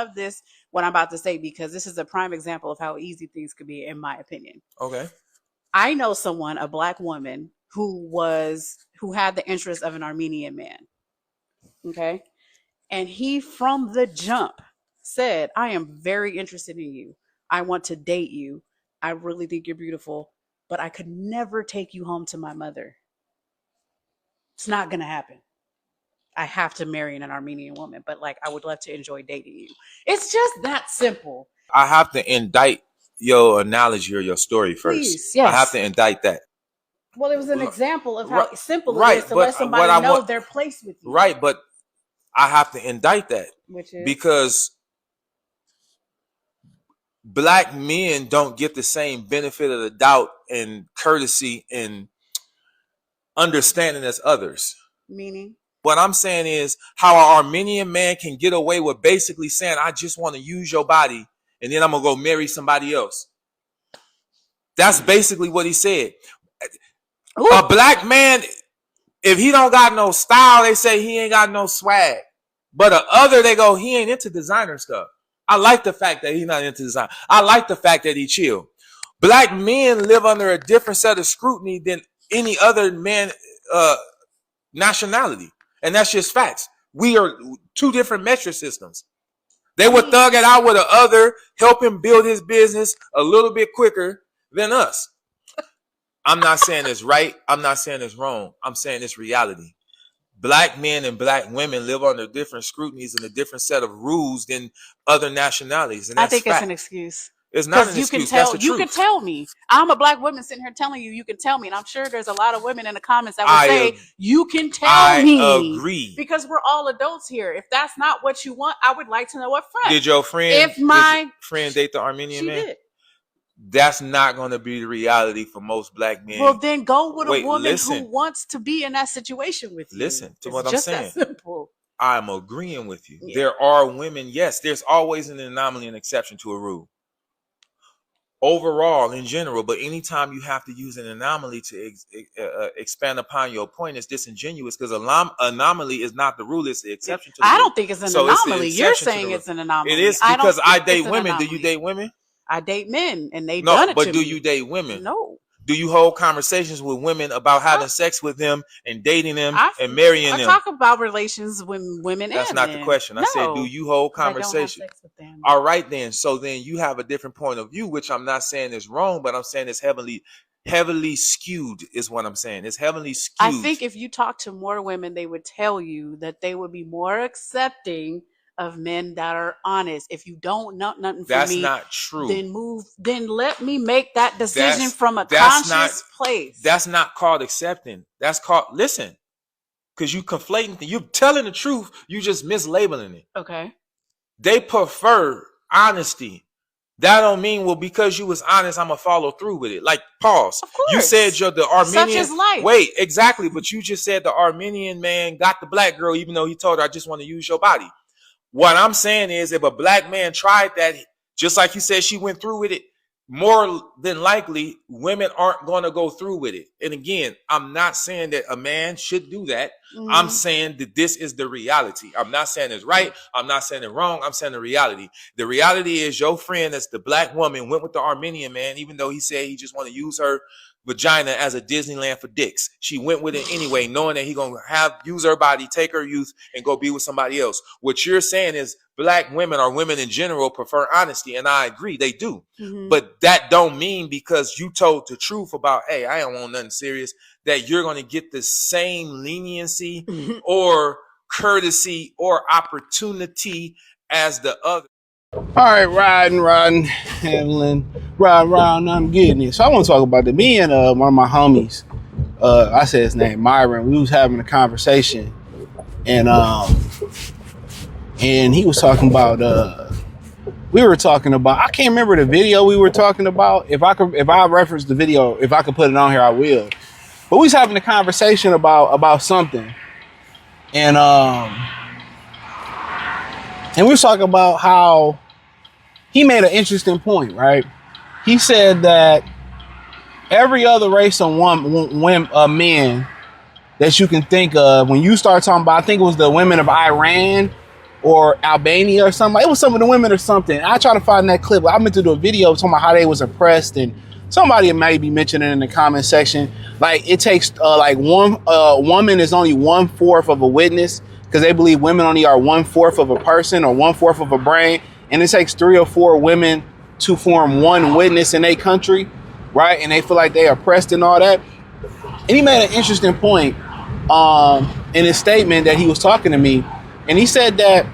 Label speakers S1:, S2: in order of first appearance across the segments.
S1: love this, what I'm about to say, because this is a prime example of how easy things could be, in my opinion.
S2: Okay.
S1: I know someone, a black woman, who had the interest of an Armenian man. Okay. And he, from the jump, said, I am very interested in you. I want to date you. I really think you're beautiful, but I could never take you home to my mother. It's not going to happen. I have to marry an Armenian woman, but like, I would love to enjoy dating you. It's just that simple.
S2: I have to indict your analogy or your story first.
S1: Please, yes.
S2: I have to indict that.
S1: Well, it was an example of how simple it is to let somebody know their place with you.
S2: Right, but I have to indict that.
S1: Which is?
S2: Because black men don't get the same benefit of the doubt and courtesy and understanding as others.
S1: Meaning?
S2: What I'm saying is how an Armenian man can get away with basically saying, I just want to use your body and then I'm going to go marry somebody else. That's basically what he said. Ooh. A black man, if he don't got no style, they say he ain't got no swag. But the other, they go, he ain't into designer stuff. I like the fact that he's not into design. I like the fact that he chill. Black men live under a different set of scrutiny than any other man nationality. And that's just facts. We are two different metric systems. They would thug it out with the other, help him build his business a little bit quicker than us. I'm not saying it's right. I'm not saying it's wrong. I'm saying it's reality. Black men and black women live under different scrutinies and a different set of rules than other nationalities. And that's
S1: I think
S2: fact.
S1: It's an excuse.
S2: It's not an excuse. That's the truth.
S1: You can tell me. I'm a black woman sitting here telling you, you can tell me. And I'm sure there's a lot of women in the comments that would say, you can tell me.
S2: I agree.
S1: Because we're all adults here. If that's not what you want, I would like to know what friend.
S2: Did your friend, date the Armenian man?
S1: She did.
S2: That's not going to be the reality for most black men.
S1: Well, then go with a woman who wants to be in that situation with you.
S2: Listen to what I'm saying.
S1: Just that simple.
S2: I'm agreeing with you. Yeah. There are women, yes, there's always an anomaly and exception to a rule. Overall, in general, but anytime you have to use an anomaly to expand upon your point, it's disingenuous because anomaly is not the rule; it's the exception to the rule.
S1: I don't think it's an anomaly. You're saying it's an anomaly.
S2: It is because I date women. Do you date women?
S1: I date men, and they've done it to me.
S2: No, but do you date women?
S1: No.
S2: Do you hold conversations with women about having sex with them and dating them and marrying them?
S1: I talk about relations with women.
S2: That's not the question. I said, do you hold conversations?
S1: I don't have sex with them.
S2: All right, then. So then you have a different point of view, which I'm not saying is wrong, but I'm saying it's heavily skewed is what I'm saying. It's heavily skewed.
S1: I think if you talk to more women, they would tell you that they would be more accepting of men that are honest. If you don't know nothing from me,
S2: that's not true.
S1: Then let me make that decision from a conscious place.
S2: That's not called accepting. That's called listen. Because you conflating, you're telling the truth, you just mislabeling it.
S1: Okay.
S2: They prefer honesty. That don't mean, well, because you was honest, I'm gonna follow through with it. Like, pause.
S1: Of course.
S2: You said the Armenian.
S1: Such is life.
S2: Wait, exactly. But you just said the Armenian man got the black girl, even though he told her, I just want to use your body. What I'm saying is if a black man tried that, just like you said, she went through with it, more than likely women aren't going to go through with it. And again, I'm not saying that a man should do that. Mm-hmm. I'm saying that this is the reality. I'm not saying it's right. I'm not saying it's wrong. I'm saying the reality. The reality is your friend that's the black woman went with the Armenian man, even though he said he just want to use her vagina as a Disneyland for dicks. She went with it anyway, knowing that he gonna use her body, take her youth, and go be with somebody else. What you're saying is black women or women in general prefer honesty, and I agree, they do. Mm-hmm. But that don't mean because you told the truth about, hey, I don't want nothing serious, that you're gonna get the same leniency mm-hmm. or courtesy or opportunity as the other.
S3: All right, riding, handling, riding, I'm getting it. So I want to talk about me and one of my homies. I said his name, Myron. We was having a conversation, and he was talking about. We were talking about. I can't remember the video we were talking about. If I reference the video, if I could put it on here, I will. But we was having a conversation about something, and we was talking about how he made an interesting point, right? He said that every other race of men that you can think of, when you start talking about, I think it was the women of Iran or Albania or something. It was some of the women or something. I try to find that clip. I meant to do a video talking about how they was oppressed, and somebody may be mentioning it in the comment section. Like it takes like one woman is only 1/4 of a witness, because they believe women only are 1/4 of a person or 1/4 of a brain, and it takes 3 or 4 women to form one witness in a country, right? And they feel like they are oppressed and all that. And he made an interesting point in his statement that he was talking to me, and he said that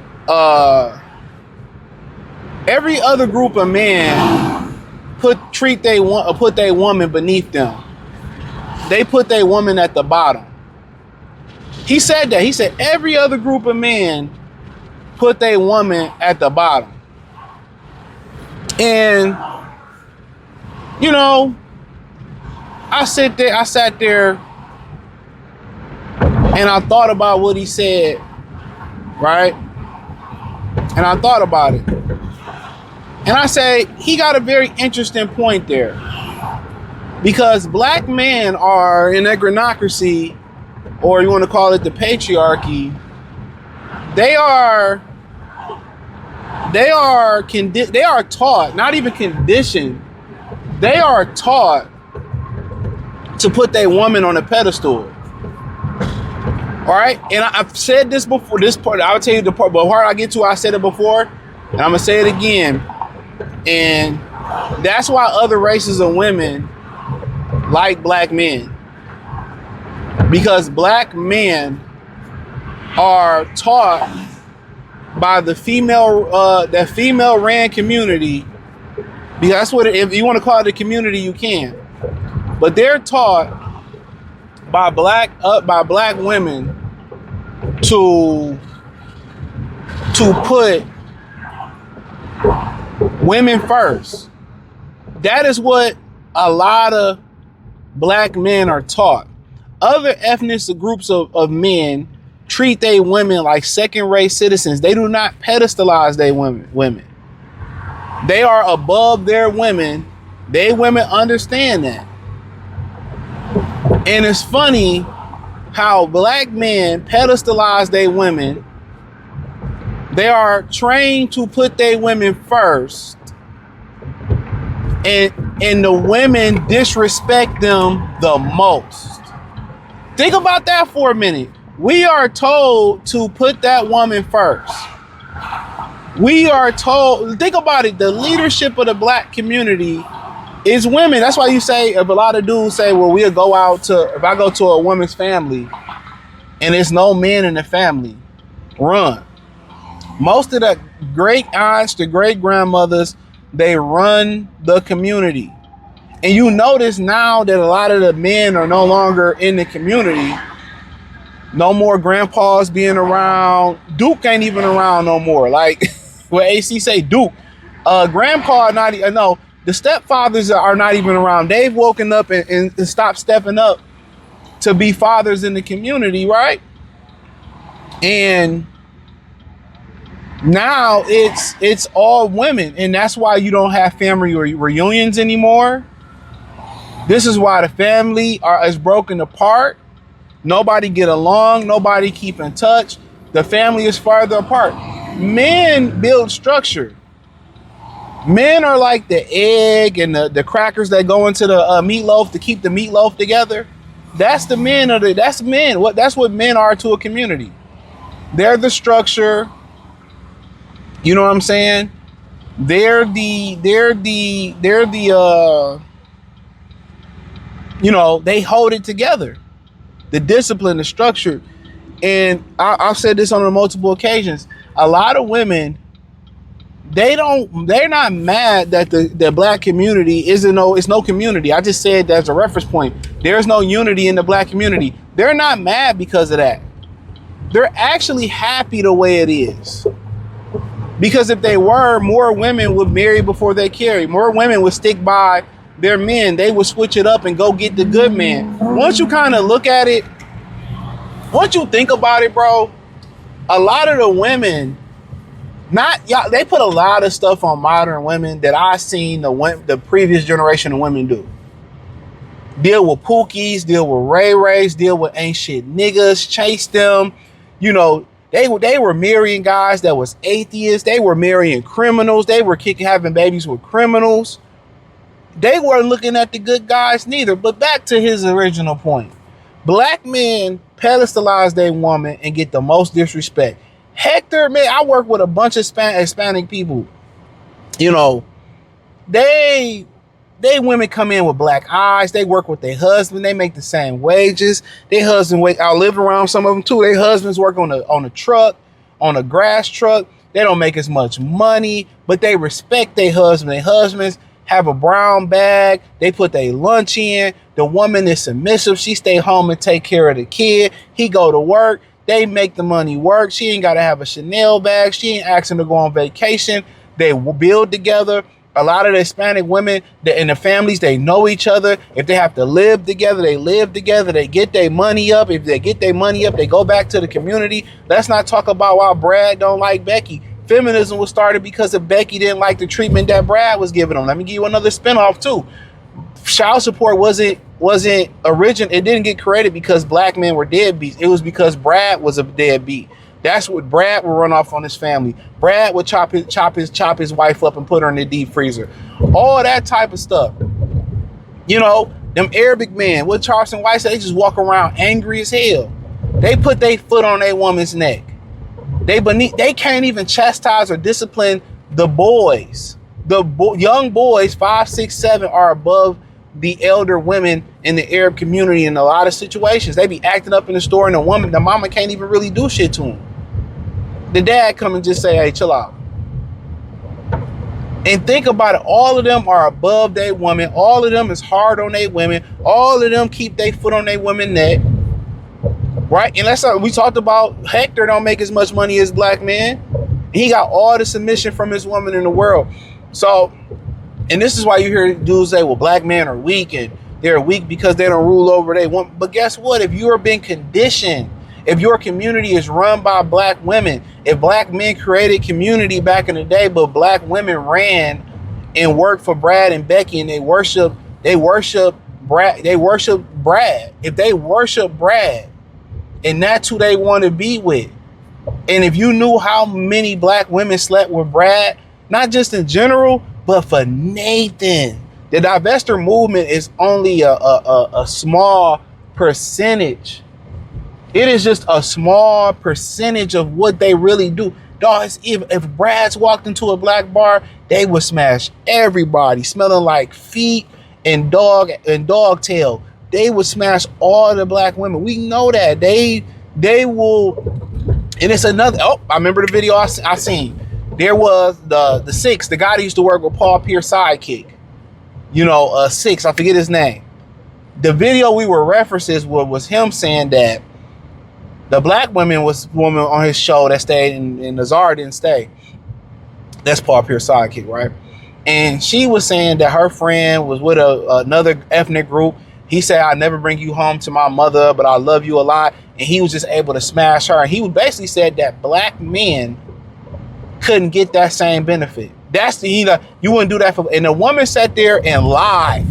S3: every other group of men put their woman beneath them. They put their woman at the bottom. He said that. He said every other group of men put their woman at the bottom. And you know, I sat there and I thought about what he said, right? And I thought about it. And I say he got a very interesting point there. Because black men are in egranocracy, or you want to call it the patriarchy, they are taught, not even conditioned, they are taught to put their woman on a pedestal. All right, and I've said this before. This part, I'll tell you the part, but where I get to, I said it before, and I'm gonna say it again. And that's why other races of women like black men, because black men are taught by the female ran community. Because that's what if you want to call it a community, you can. But they're taught by black women to put women first. That is what a lot of black men are taught. Other ethnic groups of men treat their women like second-rate citizens. They do not pedestalize their women. They are above their women. They women understand that. And it's funny how black men pedestalize their women. They are trained to put their women first. And the women disrespect them the most. Think about that for a minute. We are told to put that woman first. We are told, think about it, the leadership of the black community is women. That's why you say, if a lot of dudes say, well, we'll go out to, if I go to a woman's family and there's no men in the family, run. Most of the great aunts, the great grandmothers, they run the community. And you notice now that a lot of the men are no longer in the community. No more grandpas being around. Duke ain't even around no more. Like what AC say, Duke. Grandpa not, no, the stepfathers are not even around. They've woken up and stopped stepping up to be fathers in the community, right? And now it's all women, and that's why you don't have family reunions anymore. This is why the family is broken apart. Nobody get along. Nobody keep in touch. The family is farther apart. Men build structure. Men are like the egg and the crackers that go into the meatloaf to keep the meatloaf together. That's the men that's men. That's what men are to a community. They're the structure. You know what I'm saying? They're the you know, they hold it together. The discipline, the structure. And I've said this on multiple occasions. A lot of women, they're not mad that the black community it's no community. I just said that as a reference point. There's no unity in the black community. They're not mad because of that. They're actually happy the way it is. Because if they were, more women would marry before they carry. More women would stick by their men. They would switch it up and go get the good man. Once you kind of look at it, once you think about it, bro, a lot of the women, they put a lot of stuff on modern women that I seen the previous generation of women do. Deal with pookies, deal with ray-rays, deal with ain't shit niggas, chase them, you know, They were marrying guys that was atheists. They were marrying criminals. They were having babies with criminals. They weren't looking at the good guys neither. But back to his original point. Black men pedestalize their woman and get the most disrespect. Hector, man, I work with a bunch of Hispanic people. You know, they women come in with black eyes. They work with their husband. They make the same wages. Their husband I live around some of them too. Their husbands work on a truck, on a grass truck. They don't make as much money, but they respect their husband. Their husbands have a brown bag. They put their lunch in. The woman is submissive. She stay home and take care of the kid. He go to work. They make the money work. She ain't got to have a Chanel bag. She ain't asking to go on vacation. They build together. A lot of the Hispanic women in the families, they know each other. If they have to live together, they live together. They get their money up. If they get their money up, they go back to the community. Let's not talk about why Brad don't like Becky. Feminism was started because of Becky didn't like the treatment that Brad was giving them. Let me give you another spinoff too. Child support wasn't original. It didn't get created because black men were deadbeats. It was because Brad was a deadbeat. That's what Brad would run off on his family. Brad would chop his wife up and put her in the deep freezer. All that type of stuff. You know, them Arabic men, what Charleston White said, they just walk around angry as hell. They put their foot on their woman's neck. They can't even chastise or discipline the boys. Young boys, 5, 6, 7, are above the elder women in the Arab community in a lot of situations. They be acting up in the store and the mama can't even really do shit to them. The dad come and just say, hey, chill out. And think about it. All of them are above their woman. All of them is hard on their women. All of them keep their foot on their women's neck. Right? And we talked about Hector don't make as much money as black men. He got all the submission from his woman in the world. So, and this is why you hear dudes say, well, black men are weak and they're weak because they don't rule over their woman. But guess what? If you are being conditioned, if your community is run by black women, if black men created community back in the day, but black women ran and worked for Brad and Becky and they worship Brad. If they worship Brad and that's who they want to be with. And if you knew how many black women slept with Brad, not just in general, but for Nathan, the divestor movement is only a small percentage. It is just a small percentage of what they really do. Dog, if Brad's walked into a black bar, they would smash everybody, smelling like feet and dog tail. They would smash all the black women. We know that. They will. And it's another. Oh, I remember the video I seen. There was the Six, the guy that used to work with Paul Pierce's sidekick. You know, Six, I forget his name. The video we were references was him saying that the black woman on his show that stayed and Nazar didn't stay. That's Paul Pierce's sidekick, right? And she was saying that her friend was with another ethnic group. He said, I never bring you home to my mother, but I love you a lot. And he was just able to smash her. And he basically said that black men couldn't get that same benefit. You wouldn't do that for. And the woman sat there and lied.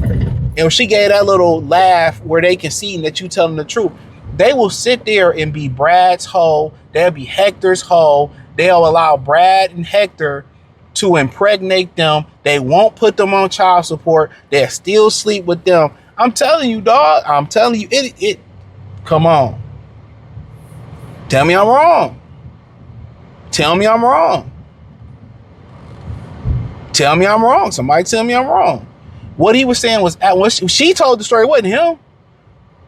S3: And she gave that little laugh where they can see that you telling the truth. They will sit there and be Brad's hoe. They'll be Hector's hoe. They'll allow Brad and Hector to impregnate them. They won't put them on child support. They'll still sleep with them. I'm telling you, dog. I'm telling you, it. Come on. Tell me I'm wrong. Tell me I'm wrong. Tell me I'm wrong. Somebody tell me I'm wrong. What he was saying was, when she told the story, it wasn't him.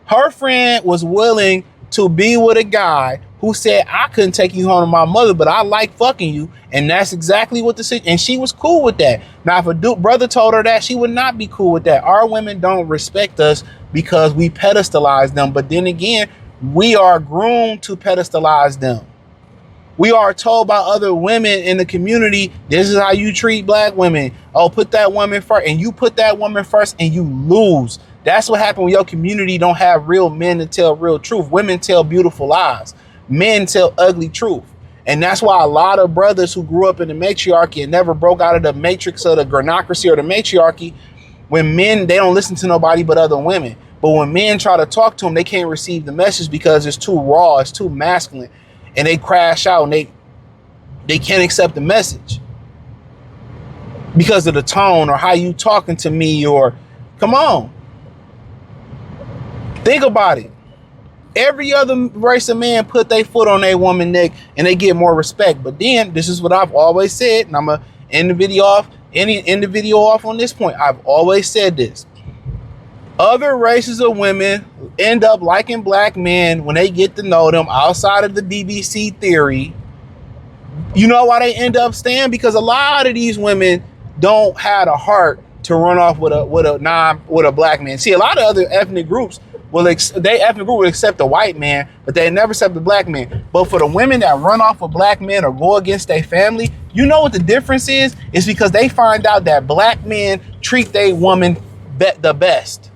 S3: Her friend was willing to be with a guy who said, I couldn't take you home to my mother, but I like fucking you. And that's exactly what and she was cool with that. Now, if a brother told her that, she would not be cool with that. Our women don't respect us because we pedestalize them. But then again, we are groomed to pedestalize them. We are told by other women in the community, this is how you treat black women. Oh, put that woman first. And you put that woman first and you lose. That's what happened when your community don't have real men to tell real truth. Women tell beautiful lies. Men tell ugly truth. And that's why a lot of brothers who grew up in the matriarchy and never broke out of the matrix of the granocracy or the matriarchy, when men, they don't listen to nobody but other women. But when men try to talk to them, they can't receive the message because it's too raw. It's too masculine. and they crash out and they can't accept the message because of the tone or how you talking to me, or come on. Think about it. Every other race of man put their foot on their woman neck and they get more respect. But then this is what I've always said, and I'm gonna end the video off on this point. I've always said this. Other races of women end up liking black men when they get to know them outside of the BBC theory. You know why they end up staying? Because a lot of these women don't have a heart to run off with a black man. See, a lot of other ethnic groups will accept a white man, but they never accept a black man. But for the women that run off with black men or go against their family, you know what the difference is? It's because they find out that black men treat their woman the best.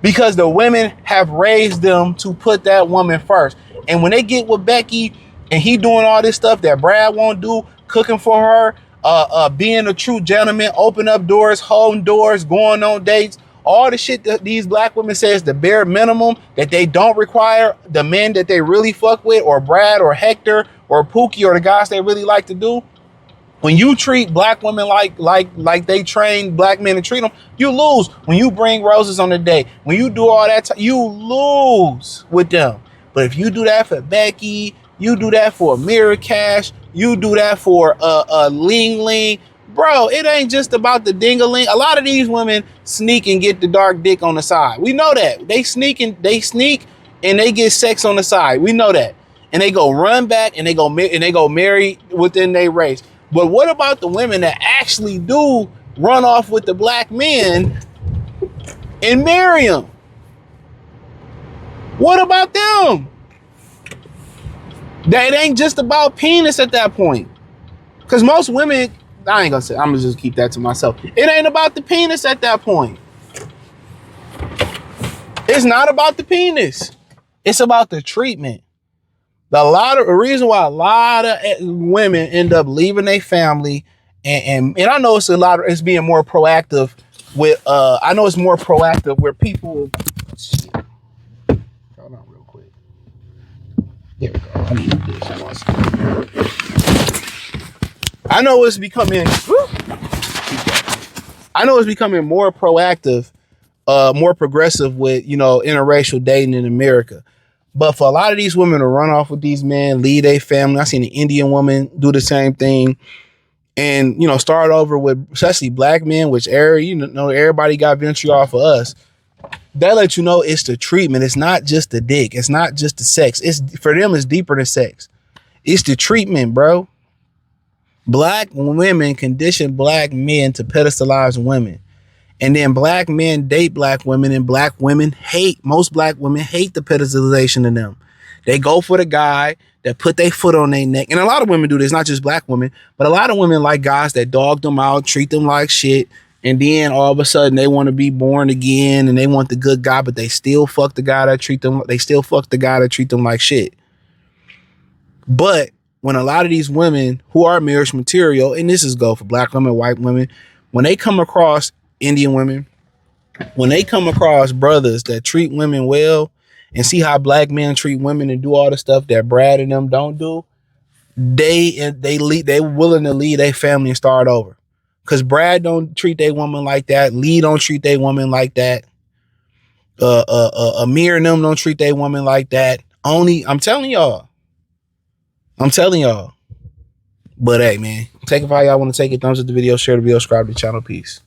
S3: Because the women have raised them to put that woman first. And when they get with Becky and he doing all this stuff that Brad won't do, cooking for her, being a true gentleman, open up doors, holding doors, going on dates, all the shit that these black women say is the bare minimum that they don't require the men that they really fuck with, or Brad or Hector or Pookie or the guys they really like to do. When you treat black women like they train black men to treat them, you lose. When you bring roses on the day, when you do all that, you lose with them. But if you do that for Becky, you do that for Mirror Cash, you do that for Ling Ling, bro, it ain't just about the ding-a-ling. A lot of these women sneak and get the dark dick on the side. We know that. They sneak and they get sex on the side. We know that. And they go run back and they go marry within their race. But what about the women that actually do run off with the black men and marry them? What about them? That ain't just about penis at that point. Because most women, I ain't gonna say, I'm gonna just keep that to myself. It ain't about the penis at that point. It's not about the penis. It's about the treatment. The reason why a lot of women end up leaving their family, and I know it's being more proactive with I know it's more proactive where people. Shit. Hold on real quick. There we go. I need this. I know it's becoming more proactive, more progressive with, interracial dating in America. But for a lot of these women to run off with these men, leave their family. I seen an Indian woman do the same thing, and start over with especially black men, which everybody got eventually off of us. That lets you know it's the treatment. It's not just the dick. It's not just the sex. It's for them. It's deeper than sex. It's the treatment, bro. Black women condition black men to pedestalize women. And then black men date black women, and most black women hate the pedestalization of them. They go for the guy that put their foot on their neck. And a lot of women do this, not just black women, but a lot of women like guys that dog them out, treat them like shit. And then all of a sudden they want to be born again and they want the good guy, but they still fuck the guy that treat them like shit. But when a lot of these women who are marriage material, and this is go for black women, white women, when they come across Indian women, when they come across brothers that treat women well and see how black men treat women and do all the stuff that Brad and them don't do, they willing to leave their family and start over. Cause Brad don't treat their woman like that. Lee don't treat their woman like that. Amir and them don't treat their woman like that. I'm telling y'all. But hey, man, take it how y'all want to take it. Thumbs up the video, share the video, subscribe to the channel. Peace.